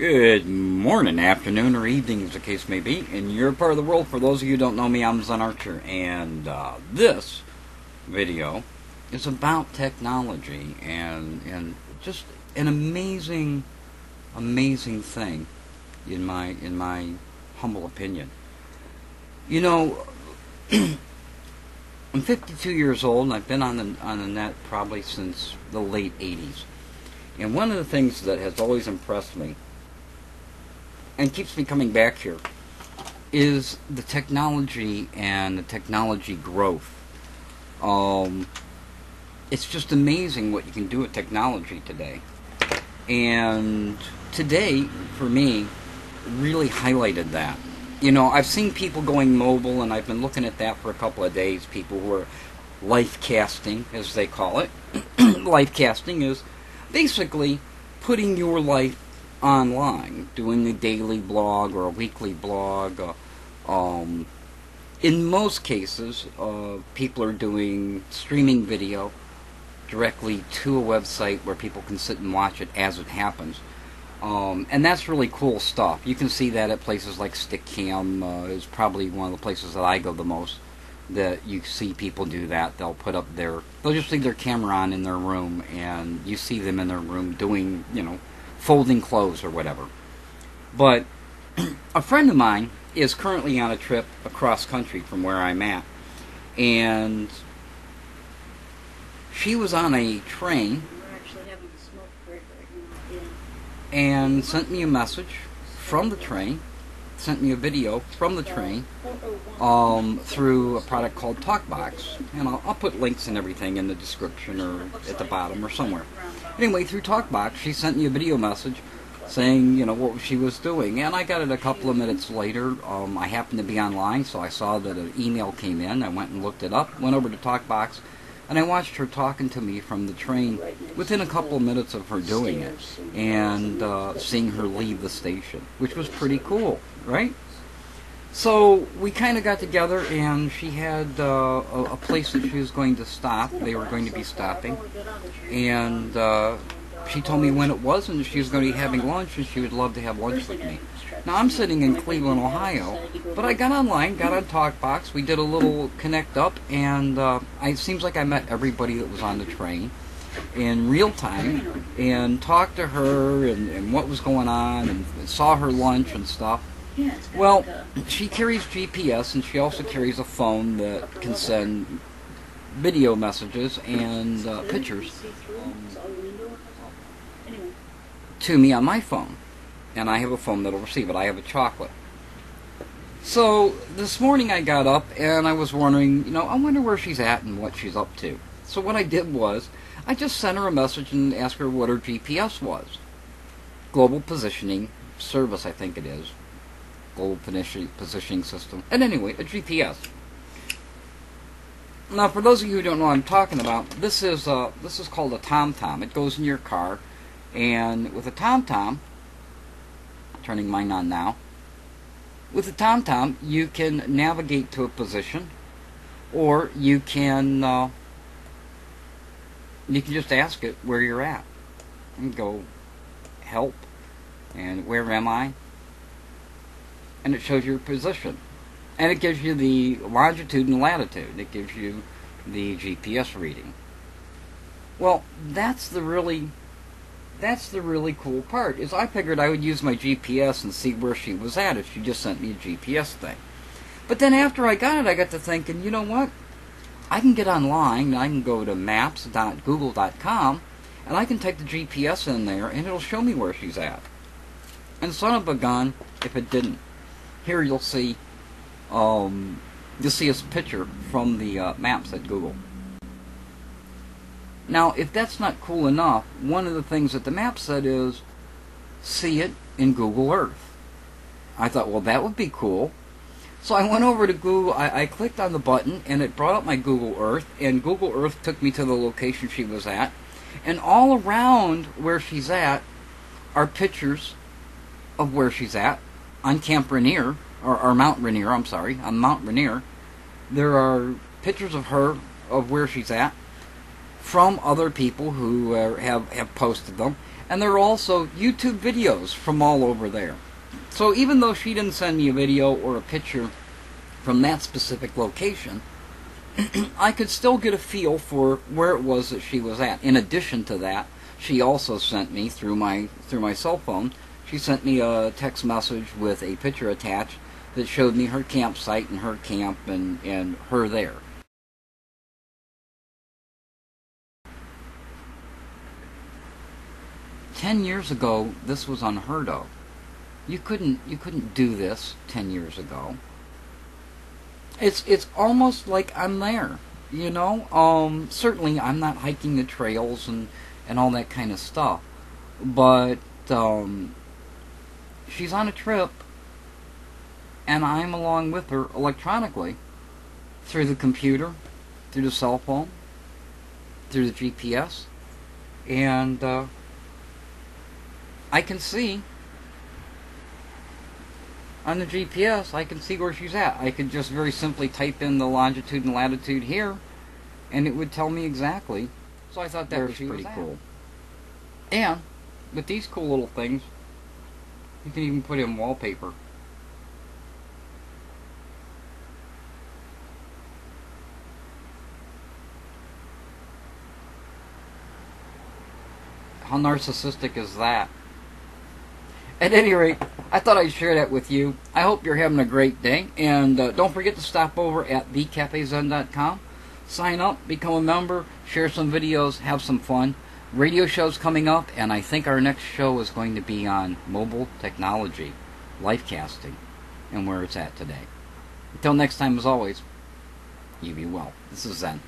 Good morning, afternoon, or evening, as the case may be, in your part of the world. For those of you who don't know me, I'm ZenArcher, and this video is about technology and just an amazing thing, in my humble opinion. You know, I'm 52 years old, and I've been on the net probably since the late 80s. And one of the things that has always impressed me and keeps me coming back here is the technology and the technology growth. It's just amazing what you can do with technology today. And today, for me, really highlighted that. You know, I've seen people going mobile, and I've been looking at that for a couple of days. People who are lifecasting, as they call it. Lifecasting is basically putting your life online, doing a daily blog or a weekly blog. In most cases, people are doing streaming video directly to a website where people can sit and watch it as it happens. And that's really cool stuff. You can see that at places like StickCam is probably one of the places that I go the most, that you see people do that. They'll just leave their camera on in their room, and you see them in their room doing, folding clothes or whatever. But a friend of mine is currently on a trip across country from where I'm at, and she was on a train and sent me a message from the train, sent me a video from the train through a product called Talkbox, and I'll put links and everything in the description or at the bottom or somewhere. Anyway, through Talkbox, she sent me a video message saying, what she was doing, and I got it a couple of minutes later. I happened to be online, so I saw that an email came in. I went and looked it up, went over to Talkbox, and I watched her talking to me from the train within a couple of minutes of her doing it, and seeing her leave the station, which was pretty cool, right? So we kind of got together, and she had a place that she was going to stop. They were going to be stopping, and she told me when it was, and she was going to be having lunch, and she would love to have lunch with me. Now, I'm sitting in Cleveland, Ohio, but I got online, got on Talkbox, we did a little connect up, and it seems like I met everybody that was on the train in real time, and talked to her, and what was going on, and saw her lunch and stuff. Well, she carries GPS, and she also carries a phone that can send video messages and pictures to me on my phone. And I have a phone that'll receive it. I have a chocolate. So this morning I got up and I was wondering, I wonder where she's at and what she's up to. So what I did was, I just sent her a message and asked her what her GPS was. Global Positioning Service, I think it is. Global Positioning System. And anyway, a GPS. Now, for those of you who don't know what I'm talking about, this is called a TomTom. It goes in your car, and with a TomTom, turning mine on now. With the TomTom, you can navigate to a position, or you can just ask it where you're at, and go help, and where am I, and it shows your position, and it gives you the longitude and latitude. It gives you the GPS reading. Well, that's the really cool part, is I figured I would use my GPS and see where she was at if she just sent me a GPS thing. But then after I got it, I got to thinking, you know what? I can get online, and I can go to maps.google.com, and I can type the GPS in there, and it'll show me where she's at. And son of a gun, if it didn't. Here you'll see a picture from the maps at Google. Now, if that's not cool enough, one of the things that the map said is, see it in Google Earth. I thought, well, that would be cool. So I went over to Google, I clicked on the button, and it brought up my Google Earth, and Google Earth took me to the location she was at. And all around where she's at are pictures of where she's at. On Camp Rainier, or Mount Rainier, I'm sorry, on Mount Rainier, there are pictures of her, of where she's at, from other people who have posted them. And there are also YouTube videos from all over there. So even though she didn't send me a video or a picture from that specific location, I could still get a feel for where it was that she was at. In addition to that, she also sent me through my cell phone, she sent me a text message with a picture attached that showed me her campsite and her camp and her there. "10 years ago, this was unheard of. You couldn't do this 10 years ago. It's almost like I'm there, you know. Certainly I'm not hiking the trails and all that kind of stuff, but she's on a trip, and I'm along with her electronically through the computer, through the cell phone, through the GPS, and I can see on the GPS, I can see where she's at. I could just very simply type in the longitude and latitude here, and it would tell me exactly. So I thought that was pretty cool. And with these cool little things, you can even put in wallpaper. How narcissistic is that? At any rate, I thought I'd share that with you. I hope you're having a great day. And don't forget to stop over at thecafezen.com. Sign up, become a member, share some videos, have some fun. Radio shows coming up, and I think our next show is going to be on mobile technology, Lifecasting, and where it's at today. Until next time, as always, you be well. This is Zen.